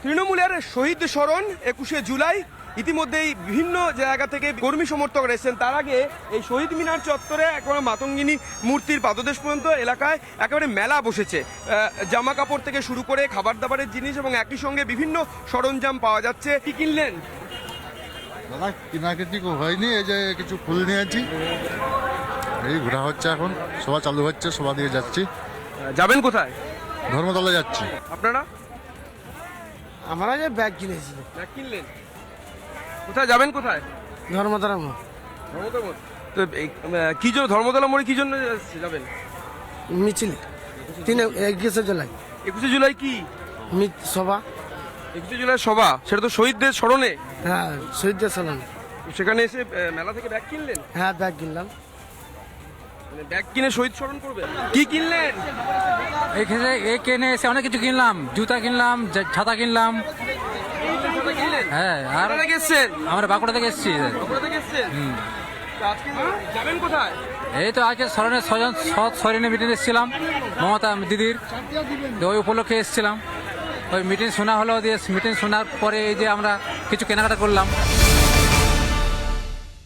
তৃণমূলের শহীদ স্মরণ 21শে জুলাই। ইতিমধ্যেই বিভিন্ন জায়গা থেকে কর্মী সমর্থক এসেছেন। তার আগে এই শহীদ মিনার চত্বরে একেবারে মাতঙ্গিনী মূর্তির পাদদেশ পর্যন্ত এলাকায় একেবারে মেলা বসেছে। জামা কাপড় থেকে শুরু করে খাবার দাবারের জিনিস এবং একই সঙ্গে বিভিন্ন সরঞ্জাম পাওয়া যাচ্ছে। কি কিনলেন? দাদা কেনাকাটি হয়নি, এই যে কিছু ফুল নিয়েছি, এই ঘোরা হচ্ছে, এখন সভা চালু হচ্ছে, সভা দিয়ে যাচ্ছি। যাবেন কোথায়? ধর্মতলা যাচ্ছি। আপনারা? আমরা যে ব্যাগ কিনেছি। ব্যাগ কিনলেন? কোথায় যাবেন? কোথায়? ধর্মতলা ধর্মতলা মোড়। তো কি জন্য ধর্মতলা মোড়ে কি জন্য যাবেন? মিছিল 21শে জুলাই 21শে জুলাই কি সভা। 21শে জুলাই সভা, সেটা তো শহীদদের স্মরণে। হ্যাঁ, শহীদদের সালাম। সেখানে এসে মেলা থেকে ব্যাগ কিনলেন? হ্যাঁ, ব্যাগ কিনলাম। মানে ব্যাগ কিনে শহীদ স্মরণ করবে। কি কিনলেন? এখানে এসে অনেক কিছু কিনলাম, জুতা কিনলাম, ছাতা কিনলাম। হ্যাঁ, আর কোথা থেকে এসেছেন? আমরা বাঁকুড়া থেকে এসেছি। কোথা থেকে এসেছেন? তো আজকে যাবেন কোথায়? এই তো আজকে স্মরণের স্মরণে মিটিং এসেছিলাম মমতা দিদির, তো ওই উপলক্ষে এসেছিলাম। ওই মিটিং শোনা হলো, দিয়ে মিটিং শোনার পরে এই যে আমরা কিছু কেনাকাটা করলাম।